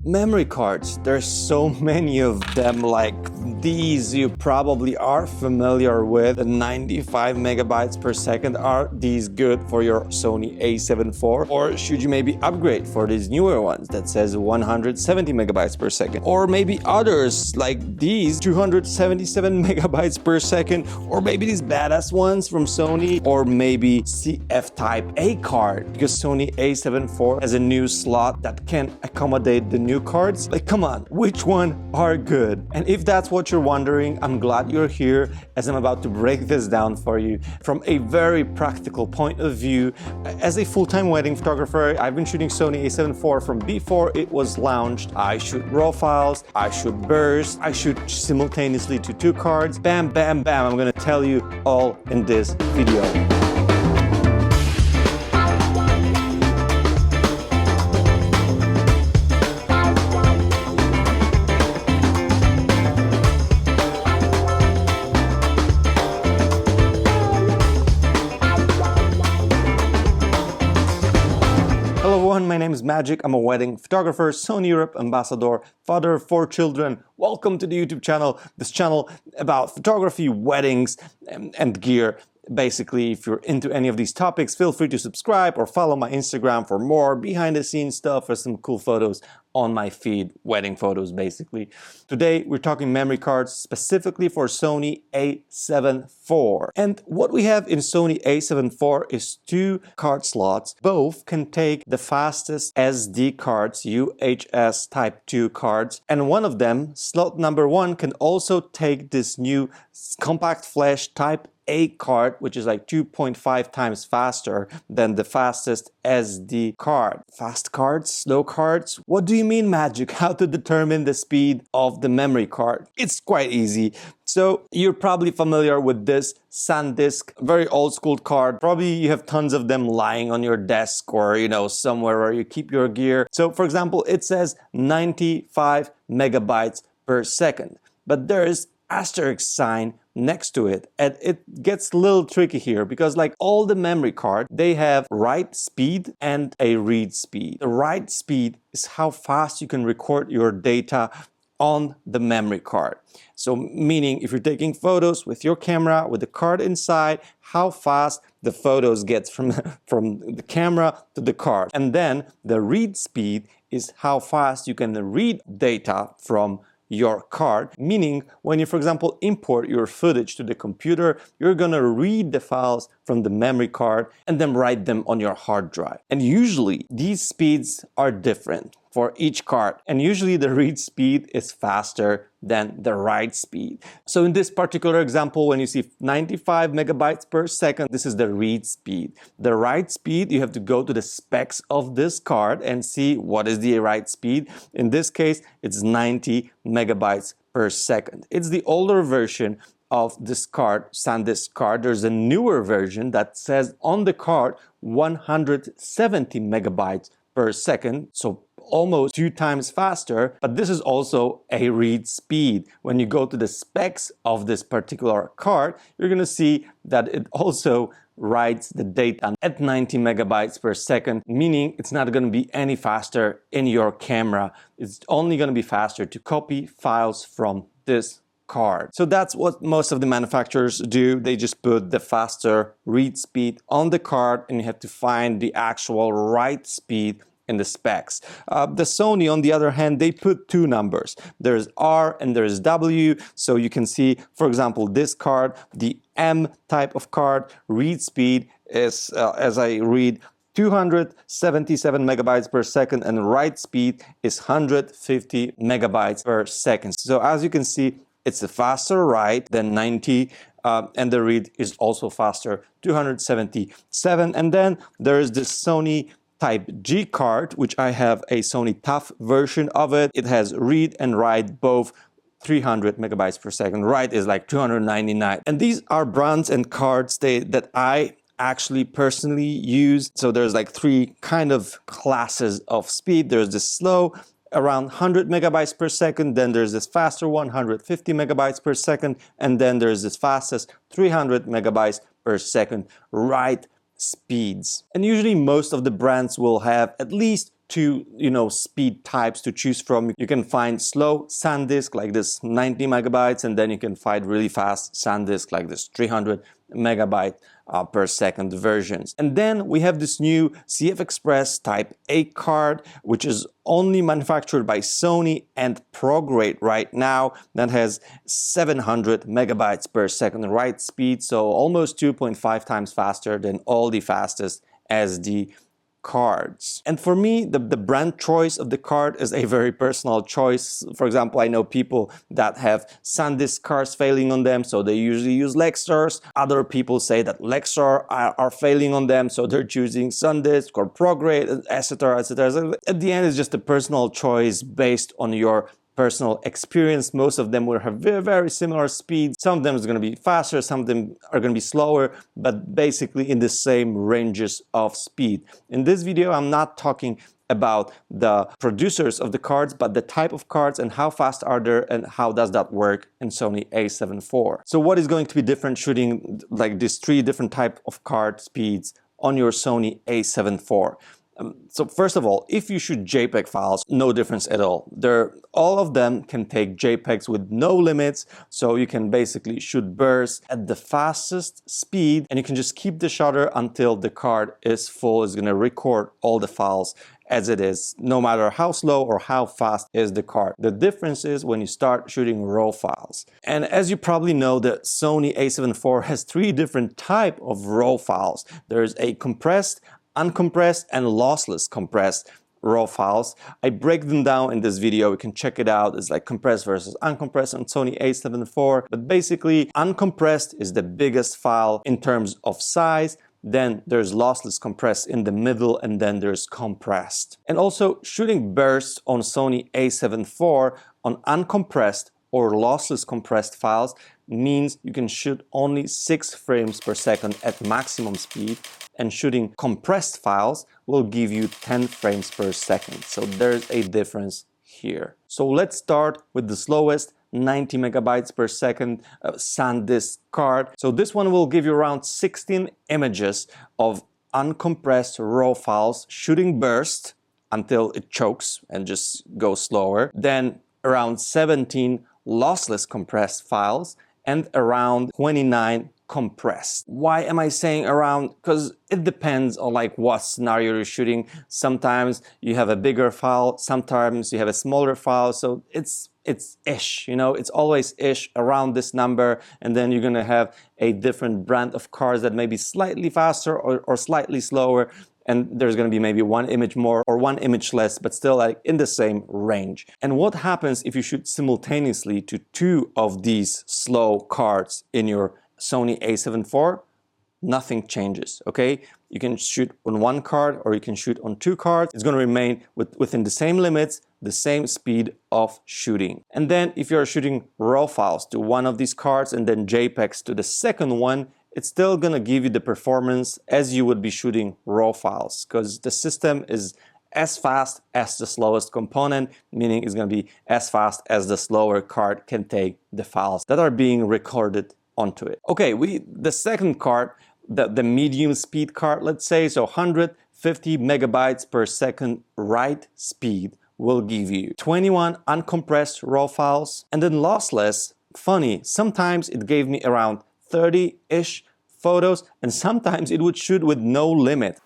Memory cards, there's so many of them. Like these you probably are familiar with, the 95 megabytes per second. Are these good for your Sony A74, or should you maybe upgrade for these newer ones that says 170 megabytes per second? Or maybe others like these 277 megabytes per second, or maybe these badass ones from Sony, or maybe CF Type A card, because Sony A74 has a new slot that can accommodate the new cards. Like, come on, which one are good? And if that's what you're wondering, I'm glad you're here, as I'm about to break this down for you from a very practical point of view. As a full-time wedding photographer, I've been shooting Sony A74 from before it was launched. I shoot RAW files, I shoot bursts, I shoot simultaneously to two cards. Bam, bam, bam. I'm gonna tell you all in this video. My name is Magic. I'm a wedding photographer, Sony Europe ambassador, father of 4 children. Welcome to the YouTube channel, this channel about photography, weddings, and gear. Basically, if you're into any of these topics, feel free to subscribe or follow my Instagram for more behind-the-scenes stuff or some cool photos on my feed, wedding photos basically. Today, we're talking memory cards specifically for Sony A7IV. And what we have in Sony A7IV is 2 card slots. Both can take the fastest SD cards, UHS Type 2 cards. And one of them, slot number 1, can also take this new compact flash Type A card, which is like 2.5 times faster than the fastest SD card. Fast cards, slow cards. What do you mean, Magic? How to determine the speed of the memory card? It's quite easy. So you're probably familiar with this SanDisk, very old school card. Probably you have tons of them lying on your desk or, somewhere where you keep your gear. So for example, it says 95 megabytes per second, but there's asterisk sign next to it, and it gets a little tricky here because like all the memory cards, they have write speed and a read speed. The write speed is how fast you can record your data on the memory card. So meaning if you're taking photos with your camera with the card inside, how fast the photos get from the camera to the card. And then the read speed is how fast you can read data from your card, meaning when you, for example, import your footage to the computer, you're gonna read the files from the memory card and then write them on your hard drive. And usually these speeds are different for each card, and usually the read speed is faster than the write speed. So in this particular example, when you see 95 megabytes per second, this is the read speed. The write speed, you have to go to the specs of this card and see what is the write speed. In this case, it's 90 megabytes per second. It's the older version of this card, SanDisk card. There's a newer version that says on the card 170 megabytes per second, so almost 2 times faster, but this is also a read speed. When you go to the specs of this particular card, you're gonna see that it also writes the data at 90 megabytes per second, meaning it's not gonna be any faster in your camera. It's only gonna be faster to copy files from this card. So that's what most of the manufacturers do. They just put the faster read speed on the card, and you have to find the actual write speed in the specs. The Sony, on the other hand, they put 2 numbers. There's R and there's W. So you can see, for example, this card, the M type of card, read speed is, as I read, 277 megabytes per second, and write speed is 150 megabytes per second. So as you can see, it's a faster write than 90, and the read is also faster, 277. And then there is this Sony Type G card, which I have a Sony TUF version of it. It has read and write both 300 megabytes per second. Write is like 299. And these are brands and cards that I actually personally use. So there's like 3 kind of classes of speed. There's the slow, around 100 megabytes per second. Then there's this faster one, 150 megabytes per second. And then there's this fastest, 300 megabytes per second write speeds. And usually most of the brands will have at least two, speed types to choose from. You can find slow SanDisk like this 90 megabytes, and then you can find really fast SanDisk like this 300 megabyte per second versions. And then we have this new CFexpress Type A card, which is only manufactured by Sony and ProGrade right now, that has 700 megabytes per second write speed, so almost 2.5 times faster than all the fastest SD cards. And for me, the brand choice of the card is a very personal choice. For example, I know people that have SanDisk cards failing on them, so they usually use Lexars. Other people say that Lexar are failing on them, so they're choosing SanDisk or ProGrade, etc., etc. So at the end, it's just a personal choice based on your personal experience. Most of them will have very, very similar speeds. Some of them is going to be faster, some of them are going to be slower, but basically in the same ranges of speed. In this video, I'm not talking about the producers of the cards, but the type of cards and how fast are they and how does that work in Sony A7IV. So what is going to be different shooting like these three different type of card speeds on your Sony A7IV? So first of all, if you shoot JPEG files, no difference at all. All of them can take JPEGs with no limits, so you can basically shoot bursts at the fastest speed, and you can just keep the shutter until the card is full. It's going to record all the files as it is, no matter how slow or how fast is the card. The difference is when you start shooting RAW files. And as you probably know, the Sony A74 has three different types of RAW files. There's a compressed, uncompressed, and lossless compressed RAW files. I break them down in this video. You can check it out. It's like compressed versus uncompressed on Sony A74. But basically, uncompressed is the biggest file in terms of size. Then there's lossless compressed in the middle, and then there's compressed. And also, shooting bursts on Sony A74 on uncompressed or lossless compressed files means you can shoot only 6 frames per second at maximum speed, and shooting compressed files will give you 10 frames per second. So there's a difference here. So let's start with the slowest 90 megabytes per second SanDisk card. So this one will give you around 16 images of uncompressed RAW files shooting burst until it chokes and just goes slower. Then around 17 lossless compressed files and around 29 compressed. Why am I saying around? Because it depends on like what scenario you're shooting. Sometimes you have a bigger file, sometimes you have a smaller file, so it's ish, it's always ish around this number, and then you're gonna have a different brand of cards that may be slightly faster or slightly slower, and there's going to be maybe one image more or one image less, but still like in the same range. And what happens if you shoot simultaneously to two of these slow cards in your Sony A74? Nothing changes, okay? You can shoot on one card or you can shoot on two cards. It's going to remain within the same limits, the same speed of shooting. And then if you're shooting RAW files to one of these cards and then JPEGs to the second one, it's still going to give you the performance as you would be shooting RAW files, because the system is as fast as the slowest component, meaning it's going to be as fast as the slower card can take the files that are being recorded onto it. Okay, the second card, the medium speed card, let's say, so 150 megabytes per second write speed will give you 21 uncompressed RAW files, and then lossless. Funny, sometimes it gave me around 30-ish photos, and sometimes it would shoot with no limit.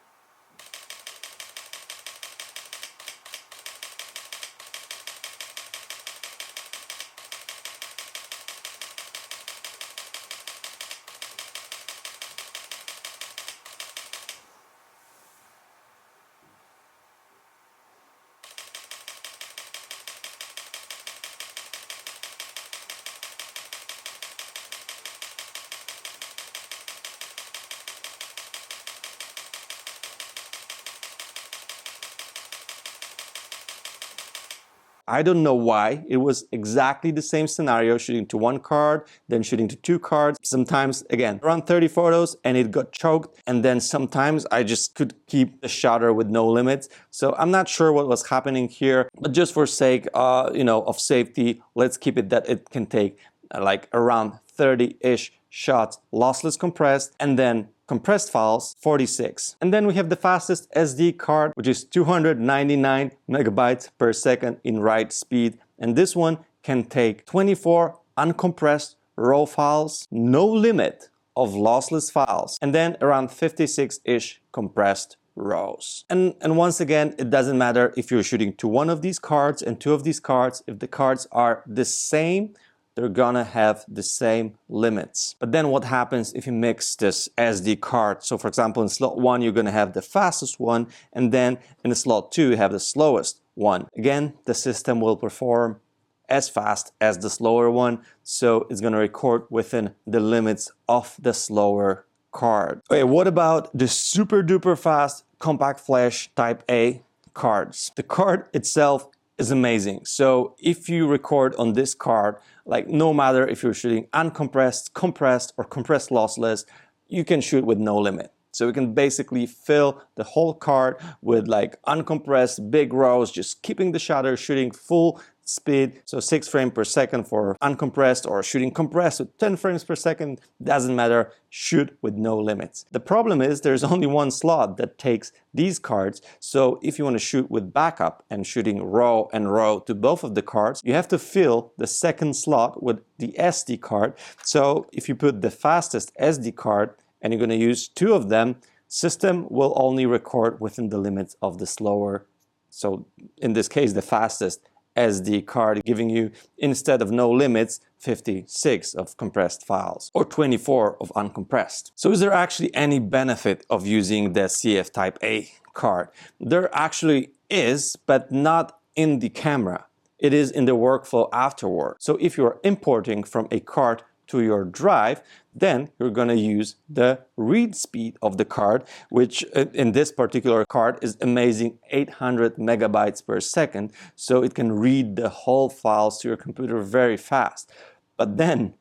I don't know why. It was exactly the same scenario, shooting to one card, then shooting to two cards. Sometimes, again, around 30 photos and it got choked. And then sometimes I just could keep the shutter with no limits. So I'm not sure what was happening here, but just for sake, of safety, let's keep it that it can take like around 30-ish shots, lossless compressed, and then compressed files, 46. And then we have the fastest SD card, which is 299 megabytes per second in write speed. And this one can take 24 uncompressed RAW files, no limit of lossless files, and then around 56-ish compressed RAWs. And once again, it doesn't matter if you're shooting to one of these cards and two of these cards. If the cards are the same, they're gonna have the same limits. But then what happens if you mix this SD card? So for example, in slot 1, you're gonna have the fastest one, and then in the slot 2, you have the slowest one. Again, the system will perform as fast as the slower one, so it's gonna record within the limits of the slower card. Okay, what about the super duper fast compact flash type A cards? The card itself is amazing. So if you record on this card, like no matter if you're shooting uncompressed, compressed, or compressed lossless, you can shoot with no limit. So you can basically fill the whole card with like uncompressed big RAWs, just keeping the shutter, shooting full speed, so 6 frames per second for uncompressed, or shooting compressed with 10 frames per second, doesn't matter, shoot with no limits. The problem is there's only one slot that takes these cards, so if you want to shoot with backup and shooting RAW and RAW to both of the cards, you have to fill the second slot with the SD card. So if you put the fastest SD card and you're going to use two of them, system will only record within the limits of the slower, so in this case the fastest SD card, giving you, instead of no limits, 56 of compressed files or 24 of uncompressed. So is there actually any benefit of using the CF Type A card? There actually is, but not in the camera. It is in the workflow afterward. So if you're importing from a card to your drive, then you're going to use the read speed of the card, which in this particular card is amazing, 800 megabytes per second. So it can read the whole files to your computer very fast. But then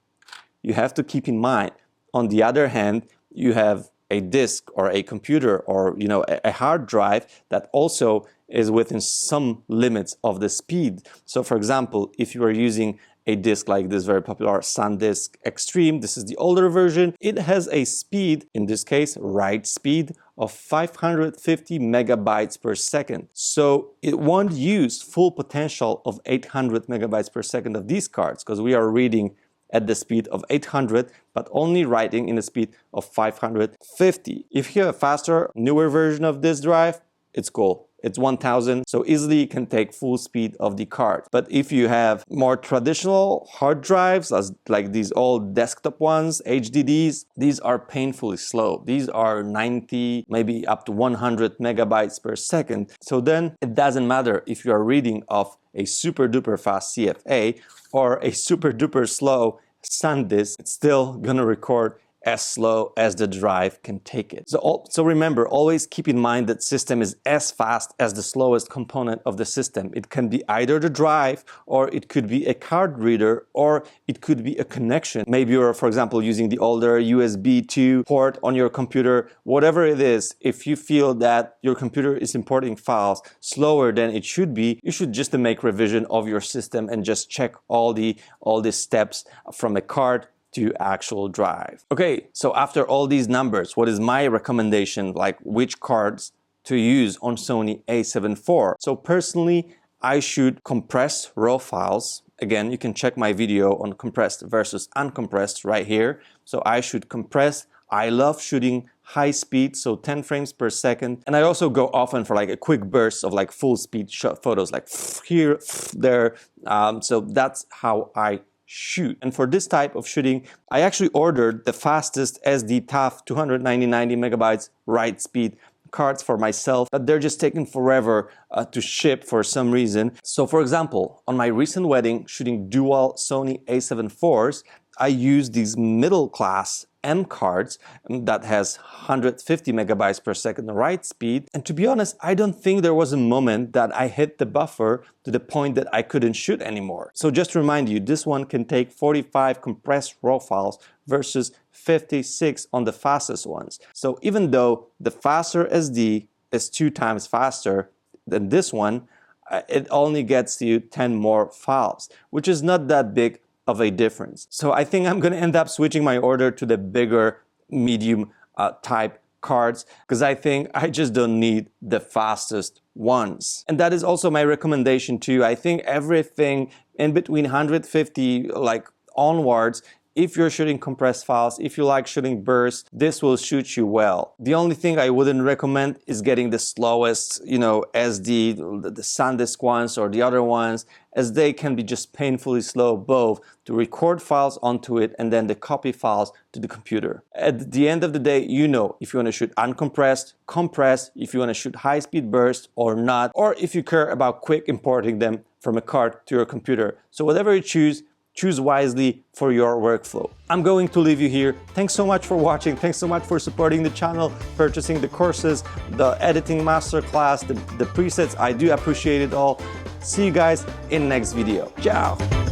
you have to keep in mind, on the other hand, you have a disk or a computer or a hard drive that also is within some limits of the speed. So for example, if you are using a disk like this very popular SanDisk Extreme, this is the older version, it has a speed, in this case write speed, of 550 megabytes per second. So it won't use full potential of 800 megabytes per second of these cards, because we are reading at the speed of 800, but only writing in the speed of 550. If you have a faster, newer version of this drive, it's cool. It's 1000, so easily you can take full speed of the card. But if you have more traditional hard drives, like these old desktop ones, HDDs, these are painfully slow. These are 90, maybe up to 100 megabytes per second. So then it doesn't matter if you are reading off a super duper fast CFA or a super duper slow SanDisk, it's still gonna record as slow as the drive can take it. So remember, always keep in mind that system is as fast as the slowest component of the system. It can be either the drive, or it could be a card reader, or it could be a connection. Maybe you're, for example, using the older USB 2 port on your computer. Whatever it is, if you feel that your computer is importing files slower than it should be, you should just make revision of your system and just check all the steps from a card to actual drive. Okay, so after all these numbers, what is my recommendation, like which cards to use on Sony A7IV? So personally, I should compress RAW files. Again, you can check my video on compressed versus uncompressed right here. So I should compress. I love shooting high speed, so 10 frames per second. And I also go often for like a quick burst of like full speed shot photos, like here, there. So that's how I shoot. And for this type of shooting, I actually ordered the fastest SD TAF 290 megabytes write speed cards for myself, but they're just taking forever to ship for some reason. So for example, on my recent wedding shooting dual Sony A74s, I used these middle class M cards that has 150 megabytes per second write speed. And to be honest, I don't think there was a moment that I hit the buffer to the point that I couldn't shoot anymore. So just to remind you, this one can take 45 compressed RAW files versus 56 on the fastest ones. So even though the faster SD is 2 times faster than this one, it only gets you 10 more files, which is not that big of a difference. So I think I'm going to end up switching my order to the bigger medium type cards, because I think I just don't need the fastest ones. And that is also my recommendation too. I think everything in between 150 like onwards, if you're shooting compressed files, if you like shooting bursts, this will shoot you well. The only thing I wouldn't recommend is getting the slowest, SD, the SanDisk ones or the other ones, as they can be just painfully slow both to record files onto it and then the copy files to the computer. At the end of the day, if you want to shoot uncompressed, compressed, if you want to shoot high-speed bursts or not, or if you care about quick importing them from a card to your computer. So whatever you choose wisely for your workflow. I'm going to leave you here. Thanks so much for watching. Thanks so much for supporting the channel, purchasing the courses, the editing masterclass, the presets. I do appreciate it all. See you guys in the next video. Ciao.